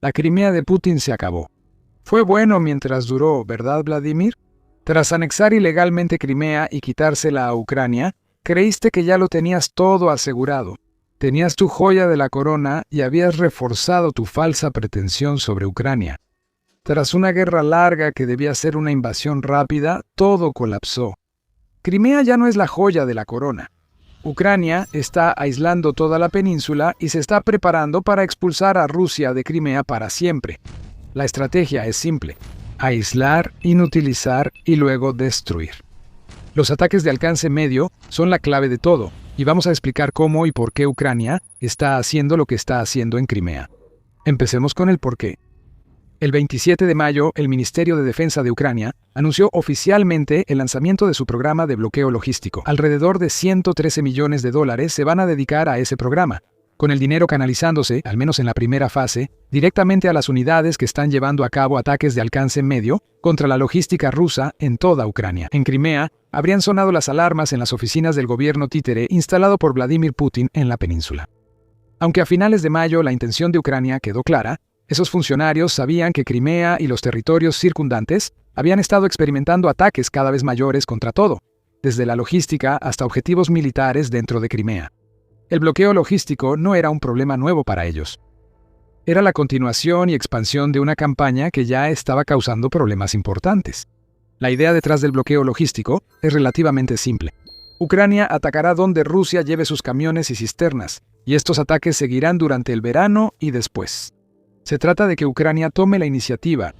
La Crimea de Putin se acabó. Fue bueno mientras duró, ¿verdad, Vladimir? Tras anexar ilegalmente Crimea y quitársela a Ucrania, creíste que ya lo tenías todo asegurado. Tenías tu joya de la corona y habías reforzado tu falsa pretensión sobre Ucrania. Tras una guerra larga que debía ser una invasión rápida, todo colapsó. Crimea ya no es la joya de la corona. Ucrania está aislando toda la península y se está preparando para expulsar a Rusia de Crimea para siempre. La estrategia es simple: aislar, inutilizar y luego destruir. Los ataques de alcance medio son la clave de todo, y vamos a explicar cómo y por qué Ucrania está haciendo lo que está haciendo en Crimea. Empecemos con el porqué. El 27 de mayo, el Ministerio de Defensa de Ucrania anunció oficialmente el lanzamiento de su programa de bloqueo logístico. Alrededor de $113 millones se van a dedicar a ese programa, con el dinero canalizándose, al menos en la primera fase, directamente a las unidades que están llevando a cabo ataques de alcance medio contra la logística rusa en toda Ucrania. En Crimea, habrían sonado las alarmas en las oficinas del gobierno títere instalado por Vladimir Putin en la península. Aunque a finales de mayo la intención de Ucrania quedó clara, esos funcionarios sabían que Crimea y los territorios circundantes habían estado experimentando ataques cada vez mayores contra todo, desde la logística hasta objetivos militares dentro de Crimea. El bloqueo logístico no era un problema nuevo para ellos. Era la continuación y expansión de una campaña que ya estaba causando problemas importantes. La idea detrás del bloqueo logístico es relativamente simple. Ucrania atacará donde Rusia lleve sus camiones y cisternas, y estos ataques seguirán durante el verano y después. Se trata de que Ucrania tome la iniciativa.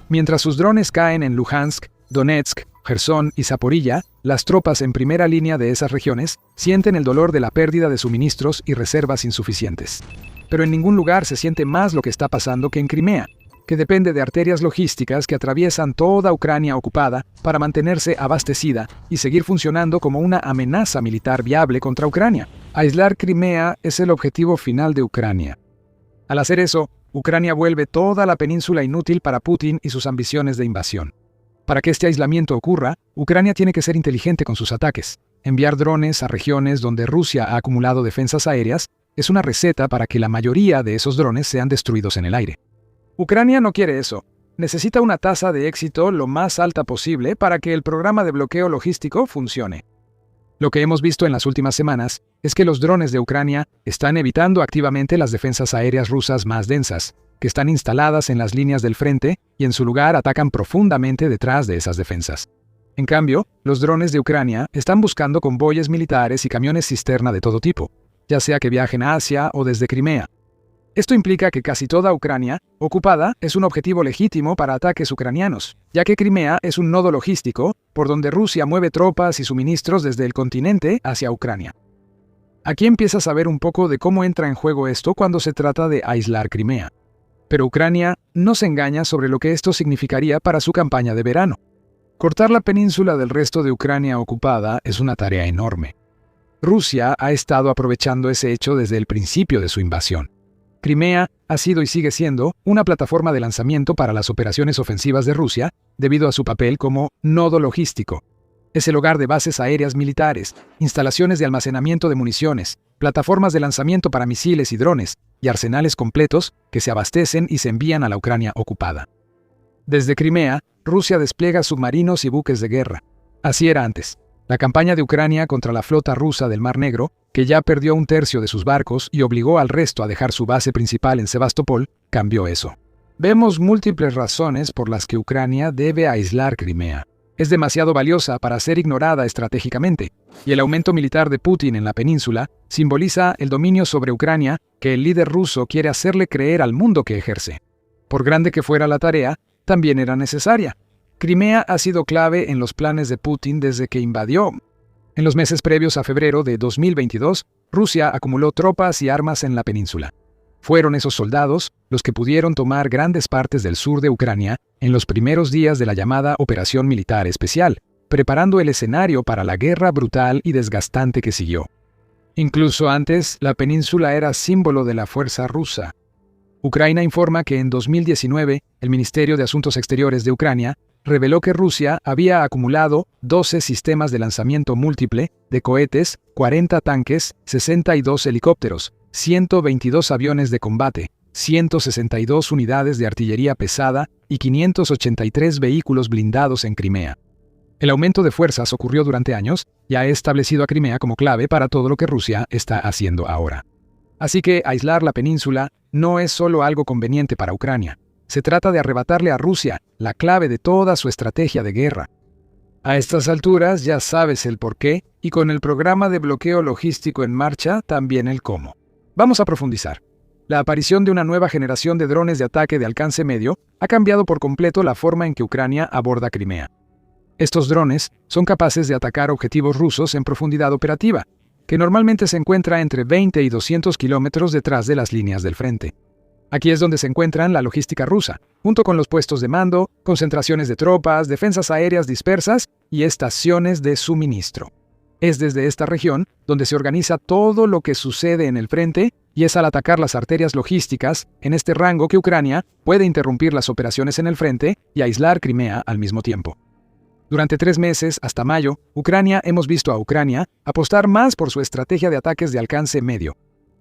Mientras sus drones caen en Luhansk, Donetsk, Jersón y Zaporilla, las tropas en primera línea de esas regiones sienten el dolor de la pérdida de suministros y reservas insuficientes. Pero en ningún lugar se siente más lo que está pasando que en Crimea, que depende de arterias logísticas que atraviesan toda Ucrania ocupada para mantenerse abastecida y seguir funcionando como una amenaza militar viable contra Ucrania. Aislar Crimea es el objetivo final de Ucrania. Al hacer eso, Ucrania vuelve toda la península inútil para Putin y sus ambiciones de invasión. Para que este aislamiento ocurra, Ucrania tiene que ser inteligente con sus ataques. Enviar drones a regiones donde Rusia ha acumulado defensas aéreas es una receta para que la mayoría de esos drones sean destruidos en el aire. Ucrania no quiere eso. Necesita una tasa de éxito lo más alta posible para que el programa de bloqueo logístico funcione. Lo que hemos visto en las últimas semanas es que los drones de Ucrania están evitando activamente las defensas aéreas rusas más densas, que están instaladas en las líneas del frente y en su lugar atacan profundamente detrás de esas defensas. En cambio, los drones de Ucrania están buscando convoyes militares y camiones cisterna de todo tipo, ya sea que viajen a Asia o desde Crimea. Esto implica que casi toda Ucrania, ocupada, es un objetivo legítimo para ataques ucranianos, ya que Crimea es un nodo logístico por donde Rusia mueve tropas y suministros desde el continente hacia Ucrania. Aquí empiezas a ver un poco de cómo entra en juego esto cuando se trata de aislar Crimea. Pero Ucrania no se engaña sobre lo que esto significaría para su campaña de verano. Cortar la península del resto de Ucrania ocupada es una tarea enorme. Rusia ha estado aprovechando ese hecho desde el principio de su invasión. Crimea ha sido y sigue siendo una plataforma de lanzamiento para las operaciones ofensivas de Rusia debido a su papel como nodo logístico. Es el hogar de bases aéreas militares, instalaciones de almacenamiento de municiones, plataformas de lanzamiento para misiles y drones, y arsenales completos que se abastecen y se envían a la Ucrania ocupada. Desde Crimea, Rusia despliega submarinos y buques de guerra. Así era antes. La campaña de Ucrania contra la flota rusa del Mar Negro, que ya perdió un tercio de sus barcos y obligó al resto a dejar su base principal en Sebastopol, cambió eso. Vemos múltiples razones por las que Ucrania debe aislar Crimea. Es demasiado valiosa para ser ignorada estratégicamente, y el aumento militar de Putin en la península simboliza el dominio sobre Ucrania que el líder ruso quiere hacerle creer al mundo que ejerce. Por grande que fuera la tarea, también era necesaria. Crimea ha sido clave en los planes de Putin desde que invadió. En los meses previos a febrero de 2022, Rusia acumuló tropas y armas en la península. Fueron esos soldados los que pudieron tomar grandes partes del sur de Ucrania en los primeros días de la llamada Operación Militar Especial, preparando el escenario para la guerra brutal y desgastante que siguió. Incluso antes, la península era símbolo de la fuerza rusa. Ucrania informa que en 2019, el Ministerio de Asuntos Exteriores de Ucrania reveló que Rusia había acumulado 12 sistemas de lanzamiento múltiple de cohetes, 40 tanques, 62 helicópteros, 122 aviones de combate, 162 unidades de artillería pesada y 583 vehículos blindados en Crimea. El aumento de fuerzas ocurrió durante años y ha establecido a Crimea como clave para todo lo que Rusia está haciendo ahora. Así que aislar la península no es solo algo conveniente para Ucrania. Se trata de arrebatarle a Rusia la clave de toda su estrategia de guerra. A estas alturas ya sabes el porqué y con el programa de bloqueo logístico en marcha también el cómo. Vamos a profundizar. La aparición de una nueva generación de drones de ataque de alcance medio ha cambiado por completo la forma en que Ucrania aborda Crimea. Estos drones son capaces de atacar objetivos rusos en profundidad operativa, que normalmente se encuentra entre 20 y 200 kilómetros detrás de las líneas del frente. Aquí es donde se encuentran la logística rusa, junto con los puestos de mando, concentraciones de tropas, defensas aéreas dispersas y estaciones de suministro. Es desde esta región donde se organiza todo lo que sucede en el frente y es al atacar las arterias logísticas en este rango que Ucrania puede interrumpir las operaciones en el frente y aislar Crimea al mismo tiempo. Durante 3 meses, hasta mayo, hemos visto a Ucrania apostar más por su estrategia de ataques de alcance medio.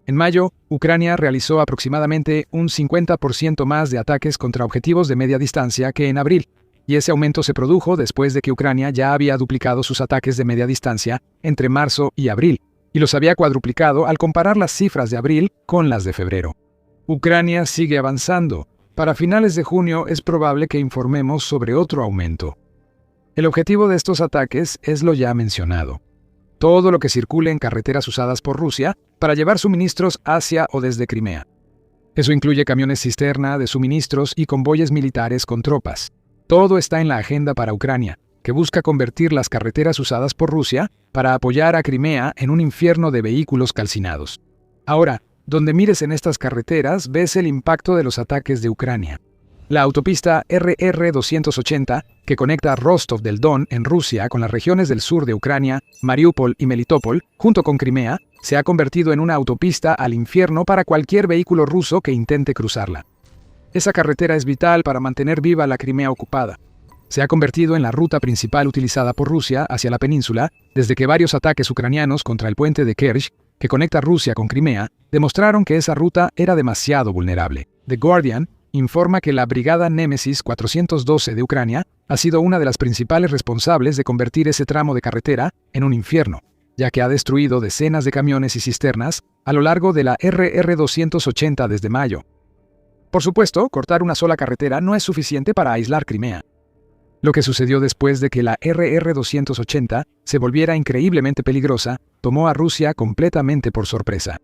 En mayo, Ucrania realizó aproximadamente un 50% más de ataques contra objetivos de media distancia que en abril, y ese aumento se produjo después de que Ucrania ya había duplicado sus ataques de media distancia entre marzo y abril, y los había cuadruplicado al comparar las cifras de abril con las de febrero. Ucrania sigue avanzando. Para finales de junio es probable que informemos sobre otro aumento. El objetivo de estos ataques es lo ya mencionado. Todo lo que circule en carreteras usadas por Rusia para llevar suministros hacia o desde Crimea. Eso incluye camiones cisterna de suministros y convoyes militares con tropas. Todo está en la agenda para Ucrania, que busca convertir las carreteras usadas por Rusia para apoyar a Crimea en un infierno de vehículos calcinados. Ahora, donde mires en estas carreteras, ves el impacto de los ataques de Ucrania. La autopista RR-280, que conecta Rostov del Don en Rusia con las regiones del sur de Ucrania, Mariupol y Melitopol, junto con Crimea, se ha convertido en una autopista al infierno para cualquier vehículo ruso que intente cruzarla. Esa carretera es vital para mantener viva la Crimea ocupada. Se ha convertido en la ruta principal utilizada por Rusia hacia la península desde que varios ataques ucranianos contra el puente de Kerch, que conecta Rusia con Crimea, demostraron que esa ruta era demasiado vulnerable. The Guardian informa que la Brigada Némesis 412 de Ucrania ha sido una de las principales responsables de convertir ese tramo de carretera en un infierno, ya que ha destruido decenas de camiones y cisternas a lo largo de la RR-280 desde mayo. Por supuesto, cortar una sola carretera no es suficiente para aislar Crimea. Lo que sucedió después de que la RR-280 se volviera increíblemente peligrosa tomó a Rusia completamente por sorpresa.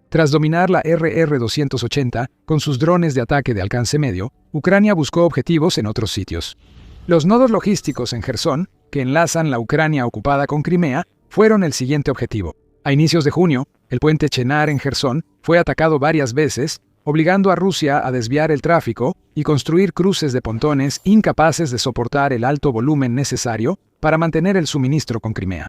Tras dominar la RR-280 con sus drones de ataque de alcance medio, Ucrania buscó objetivos en otros sitios. Los nodos logísticos en Jersón, que enlazan la Ucrania ocupada con Crimea, fueron el siguiente objetivo. A inicios de junio, el puente Chenar en Jersón fue atacado varias veces, obligando a Rusia a desviar el tráfico y construir cruces de pontones incapaces de soportar el alto volumen necesario para mantener el suministro con Crimea.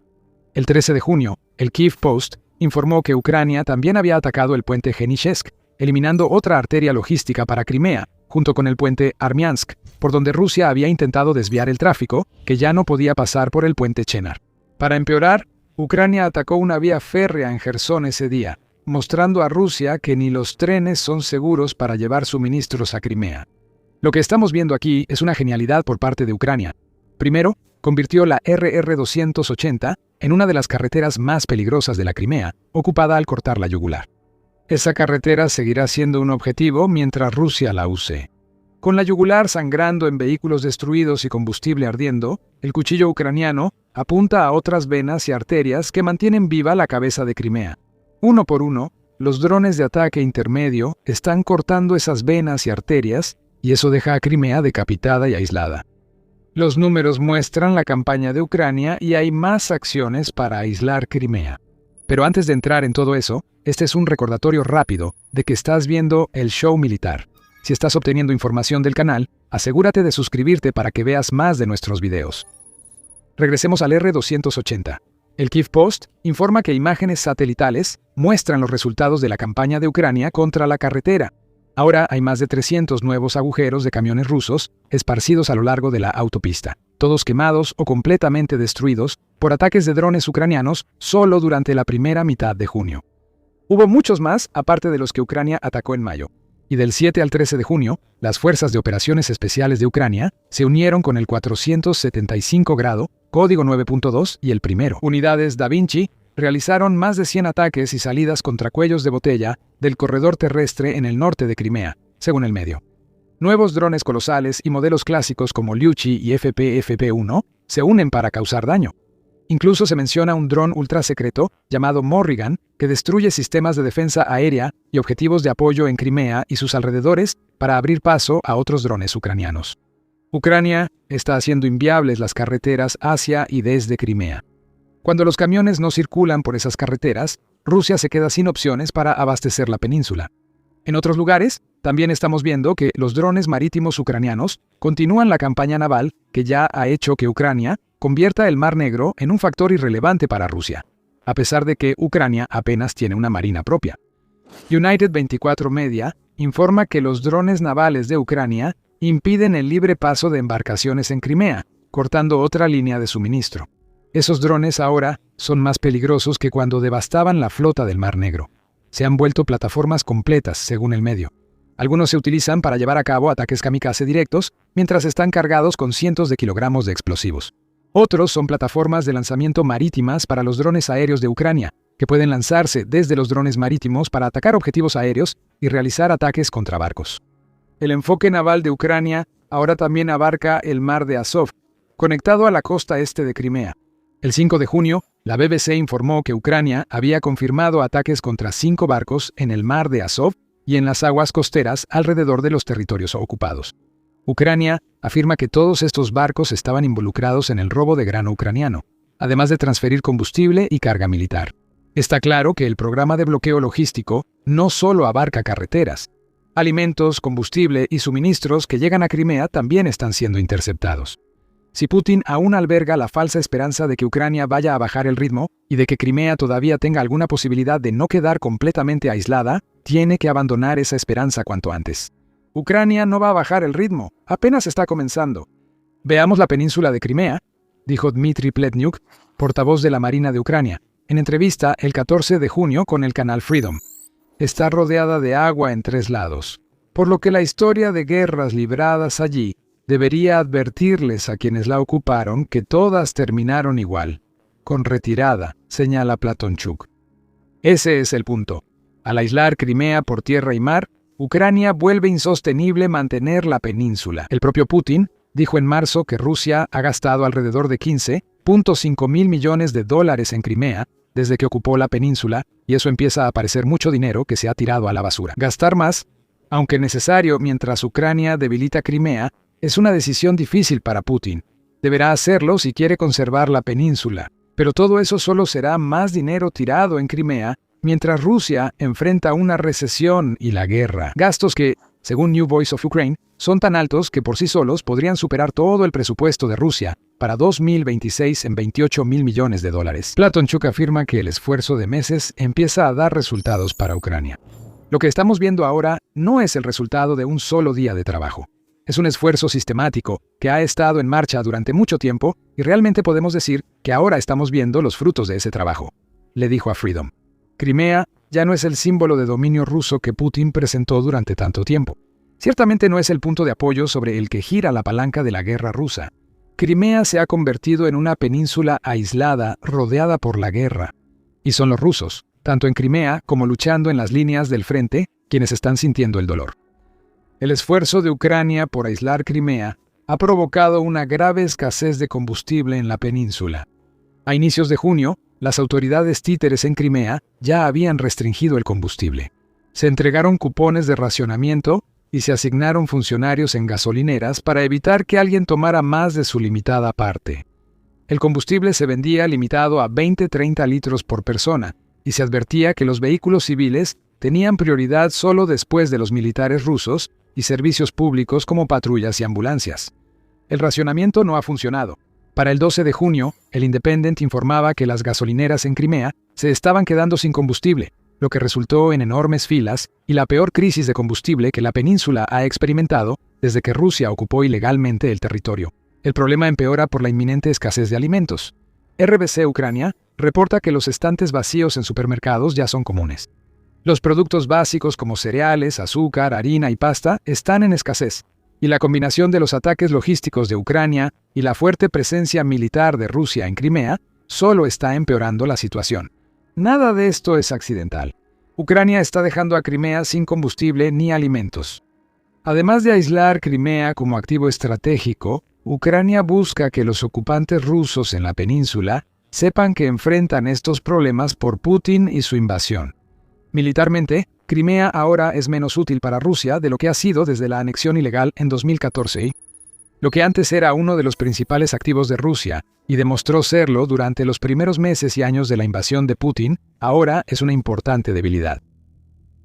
El 13 de junio, el Kyiv Post informó que Ucrania también había atacado el puente Genichesk, eliminando otra arteria logística para Crimea, junto con el puente Armiansk, por donde Rusia había intentado desviar el tráfico, que ya no podía pasar por el puente Chenar. Para empeorar, Ucrania atacó una vía férrea en Jersón ese día, mostrando a Rusia que ni los trenes son seguros para llevar suministros a Crimea. Lo que estamos viendo aquí es una genialidad por parte de Ucrania. Primero, convirtió la RR-280 en una de las carreteras más peligrosas de la Crimea, ocupada al cortar la yugular. Esa carretera seguirá siendo un objetivo mientras Rusia la use. Con la yugular sangrando en vehículos destruidos y combustible ardiendo, el cuchillo ucraniano apunta a otras venas y arterias que mantienen viva la cabeza de Crimea. Uno por uno, los drones de ataque intermedio están cortando esas venas y arterias, y eso deja a Crimea decapitada y aislada. Los números muestran la campaña de Ucrania y hay más acciones para aislar Crimea. Pero antes de entrar en todo eso, este es un recordatorio rápido de que estás viendo el show militar. Si estás obteniendo información del canal, asegúrate de suscribirte para que veas más de nuestros videos. Regresemos al R280. El Kyiv Post informa que imágenes satelitales muestran los resultados de la campaña de Ucrania contra la carretera. Ahora hay más de 300 nuevos agujeros de camiones rusos esparcidos a lo largo de la autopista, todos quemados o completamente destruidos por ataques de drones ucranianos solo durante la primera mitad de junio. Hubo muchos más aparte de los que Ucrania atacó en mayo. y del 7 al 13 de junio, las Fuerzas de Operaciones Especiales de Ucrania se unieron con el 475 grado, código 9.2 y el primero. Unidades Da Vinci realizaron más de 100 ataques y salidas contra cuellos de botella del corredor terrestre en el norte de Crimea, según el medio. Nuevos drones colosales y modelos clásicos como Liuchi y FP-FP-1 se unen para causar daño. Incluso se menciona un dron ultrasecreto llamado Morrigan que destruye sistemas de defensa aérea y objetivos de apoyo en Crimea y sus alrededores para abrir paso a otros drones ucranianos. Ucrania está haciendo inviables las carreteras hacia y desde Crimea. Cuando los camiones no circulan por esas carreteras, Rusia se queda sin opciones para abastecer la península. En otros lugares, también estamos viendo que los drones marítimos ucranianos continúan la campaña naval que ya ha hecho que Ucrania convierta el Mar Negro en un factor irrelevante para Rusia, a pesar de que Ucrania apenas tiene una marina propia. United 24 Media informa que los drones navales de Ucrania impiden el libre paso de embarcaciones en Crimea, cortando otra línea de suministro. Esos drones ahora son más peligrosos que cuando devastaban la flota del Mar Negro. Se han vuelto plataformas completas, según el medio. Algunos se utilizan para llevar a cabo ataques kamikaze directos, mientras están cargados con cientos de kilogramos de explosivos. Otros son plataformas de lanzamiento marítimas para los drones aéreos de Ucrania, que pueden lanzarse desde los drones marítimos para atacar objetivos aéreos y realizar ataques contra barcos. El enfoque naval de Ucrania ahora también abarca el mar de Azov, conectado a la costa este de Crimea. El 5 de junio, la BBC informó que Ucrania había confirmado ataques contra 5 barcos en el mar de Azov y en las aguas costeras alrededor de los territorios ocupados. Ucrania afirma que todos estos barcos estaban involucrados en el robo de grano ucraniano, además de transferir combustible y carga militar. Está claro que el programa de bloqueo logístico no solo abarca carreteras. Alimentos, combustible y suministros que llegan a Crimea también están siendo interceptados. Si Putin aún alberga la falsa esperanza de que Ucrania vaya a bajar el ritmo y de que Crimea todavía tenga alguna posibilidad de no quedar completamente aislada, tiene que abandonar esa esperanza cuanto antes. Ucrania no va a bajar el ritmo, apenas está comenzando. Veamos la península de Crimea, dijo Dmitry Pletnyuk, portavoz de la Marina de Ucrania, en entrevista el 14 de junio con el canal Freedom. Está rodeada de agua en 3 lados, por lo que la historia de guerras libradas allí debería advertirles a quienes la ocuparon que todas terminaron igual, con retirada, señala Platonchuk. Ese es el punto. Al aislar Crimea por tierra y mar, Ucrania vuelve insostenible mantener la península. El propio Putin dijo en marzo que Rusia ha gastado alrededor de 15.5 mil millones de dólares en Crimea desde que ocupó la península, y eso empieza a parecer mucho dinero que se ha tirado a la basura. Gastar más, aunque necesario mientras Ucrania debilita Crimea, es una decisión difícil para Putin. Deberá hacerlo si quiere conservar la península, pero todo eso solo será más dinero tirado en Crimea mientras Rusia enfrenta una recesión y la guerra. Gastos que, según New Voice of Ukraine, son tan altos que por sí solos podrían superar todo el presupuesto de Rusia para 2026 en 28 mil millones de dólares. Platonchuk afirma que el esfuerzo de meses empieza a dar resultados para Ucrania. Lo que estamos viendo ahora no es el resultado de un solo día de trabajo. Es un esfuerzo sistemático que ha estado en marcha durante mucho tiempo y realmente podemos decir que ahora estamos viendo los frutos de ese trabajo, le dijo a Freedom. Crimea ya no es el símbolo de dominio ruso que Putin presentó durante tanto tiempo. Ciertamente no es el punto de apoyo sobre el que gira la palanca de la guerra rusa. Crimea se ha convertido en una península aislada, rodeada por la guerra. Y son los rusos, tanto en Crimea como luchando en las líneas del frente, quienes están sintiendo el dolor. El esfuerzo de Ucrania por aislar Crimea ha provocado una grave escasez de combustible en la península. A inicios de junio, las autoridades títeres en Crimea ya habían restringido el combustible. Se entregaron cupones de racionamiento y se asignaron funcionarios en gasolineras para evitar que alguien tomara más de su limitada parte. El combustible se vendía limitado a 20-30 litros por persona y se advertía que los vehículos civiles tenían prioridad solo después de los militares rusos y servicios públicos como patrullas y ambulancias. El racionamiento no ha funcionado. Para el 12 de junio, el Independent informaba que las gasolineras en Crimea se estaban quedando sin combustible, lo que resultó en enormes filas y la peor crisis de combustible que la península ha experimentado desde que Rusia ocupó ilegalmente el territorio. El problema empeora por la inminente escasez de alimentos. RBC Ucrania reporta que los estantes vacíos en supermercados ya son comunes. Los productos básicos como cereales, azúcar, harina y pasta están en escasez, y la combinación de los ataques logísticos de Ucrania y la fuerte presencia militar de Rusia en Crimea solo está empeorando la situación. Nada de esto es accidental. Ucrania está dejando a Crimea sin combustible ni alimentos. Además de aislar Crimea como activo estratégico, Ucrania busca que los ocupantes rusos en la península sepan que enfrentan estos problemas por Putin y su invasión. Militarmente, Crimea ahora es menos útil para Rusia de lo que ha sido desde la anexión ilegal en 2014. Lo que antes era uno de los principales activos de Rusia, y demostró serlo durante los primeros meses y años de la invasión de Putin, ahora es una importante debilidad.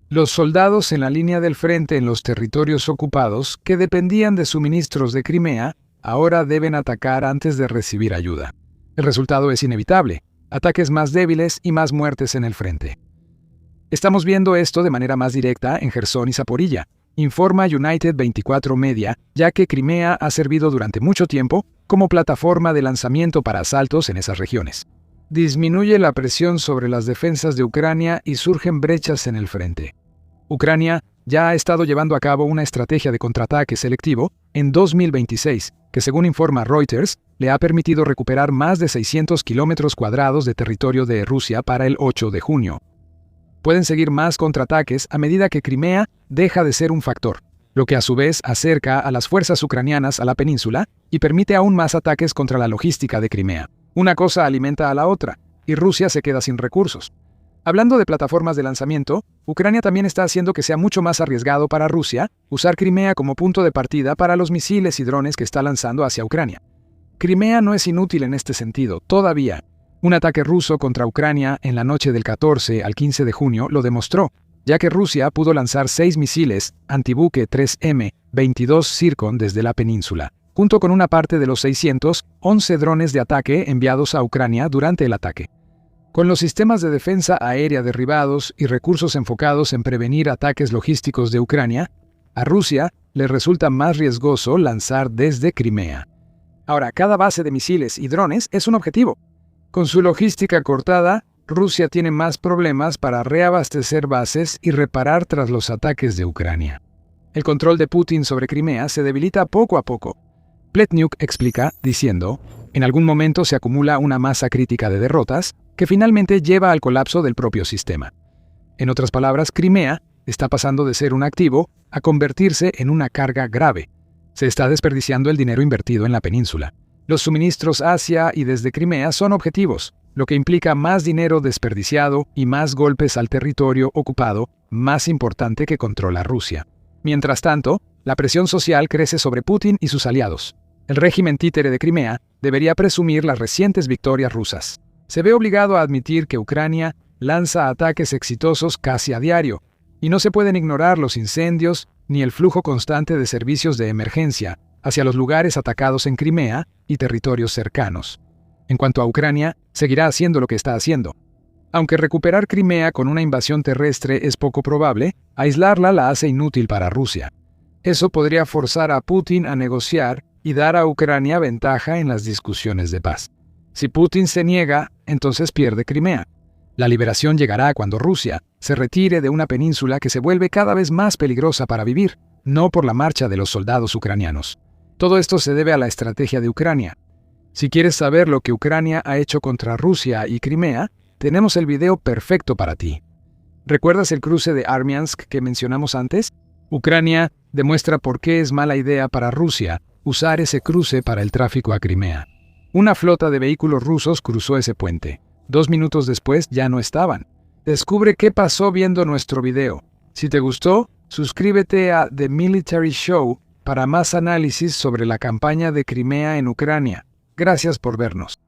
Los soldados en la línea del frente en los territorios ocupados, que dependían de suministros de Crimea, ahora deben atacar antes de recibir ayuda. El resultado es inevitable: ataques más débiles y más muertes en el frente. Estamos viendo esto de manera más directa en Jersón y Zaporilla, informa United 24 Media, ya que Crimea ha servido durante mucho tiempo como plataforma de lanzamiento para asaltos en esas regiones. Disminuye la presión sobre las defensas de Ucrania y surgen brechas en el frente. Ucrania ya ha estado llevando a cabo una estrategia de contraataque selectivo en 2026, que según informa Reuters, le ha permitido recuperar más de 600 kilómetros cuadrados de territorio de Rusia para el 8 de junio. Pueden seguir más contraataques a medida que Crimea deja de ser un factor, lo que a su vez acerca a las fuerzas ucranianas a la península y permite aún más ataques contra la logística de Crimea. Una cosa alimenta a la otra, y Rusia se queda sin recursos. Hablando de plataformas de lanzamiento, Ucrania también está haciendo que sea mucho más arriesgado para Rusia usar Crimea como punto de partida para los misiles y drones que está lanzando hacia Ucrania. Crimea no es inútil en este sentido, todavía. Un ataque ruso contra Ucrania en la noche del 14 al 15 de junio lo demostró, ya que Rusia pudo lanzar 6 misiles antibuque 3M-22 Zircon desde la península, junto con una parte de los 611 drones de ataque enviados a Ucrania durante el ataque. Con los sistemas de defensa aérea derribados y recursos enfocados en prevenir ataques logísticos de Ucrania, a Rusia le resulta más riesgoso lanzar desde Crimea. Ahora, cada base de misiles y drones es un objetivo. Con su logística cortada, Rusia tiene más problemas para reabastecer bases y reparar tras los ataques de Ucrania. El control de Putin sobre Crimea se debilita poco a poco. Pletnyuk explica, diciendo, en algún momento se acumula una masa crítica de derrotas que finalmente lleva al colapso del propio sistema. En otras palabras, Crimea está pasando de ser un activo a convertirse en una carga grave. Se está desperdiciando el dinero invertido en la península. Los suministros hacia y desde Crimea son objetivos, lo que implica más dinero desperdiciado y más golpes al territorio ocupado, más importante que controla Rusia. Mientras tanto, la presión social crece sobre Putin y sus aliados. El régimen títere de Crimea debería presumir las recientes victorias rusas. Se ve obligado a admitir que Ucrania lanza ataques exitosos casi a diario, y no se pueden ignorar los incendios ni el flujo constante de servicios de emergencia hacia los lugares atacados en Crimea y territorios cercanos. En cuanto a Ucrania, seguirá haciendo lo que está haciendo. Aunque recuperar Crimea con una invasión terrestre es poco probable, aislarla la hace inútil para Rusia. Eso podría forzar a Putin a negociar y dar a Ucrania ventaja en las discusiones de paz. Si Putin se niega, entonces pierde Crimea. La liberación llegará cuando Rusia se retire de una península que se vuelve cada vez más peligrosa para vivir, no por la marcha de los soldados ucranianos. Todo esto se debe a la estrategia de Ucrania. Si quieres saber lo que Ucrania ha hecho contra Rusia y Crimea, tenemos el video perfecto para ti. ¿Recuerdas el cruce de Armiansk que mencionamos antes? Ucrania demuestra por qué es mala idea para Rusia usar ese cruce para el tráfico a Crimea. Una flota de vehículos rusos cruzó ese puente. 2 minutos después ya no estaban. Descubre qué pasó viendo nuestro video. Si te gustó, suscríbete a The Military Show para más análisis sobre la campaña de Crimea en Ucrania. Gracias por vernos.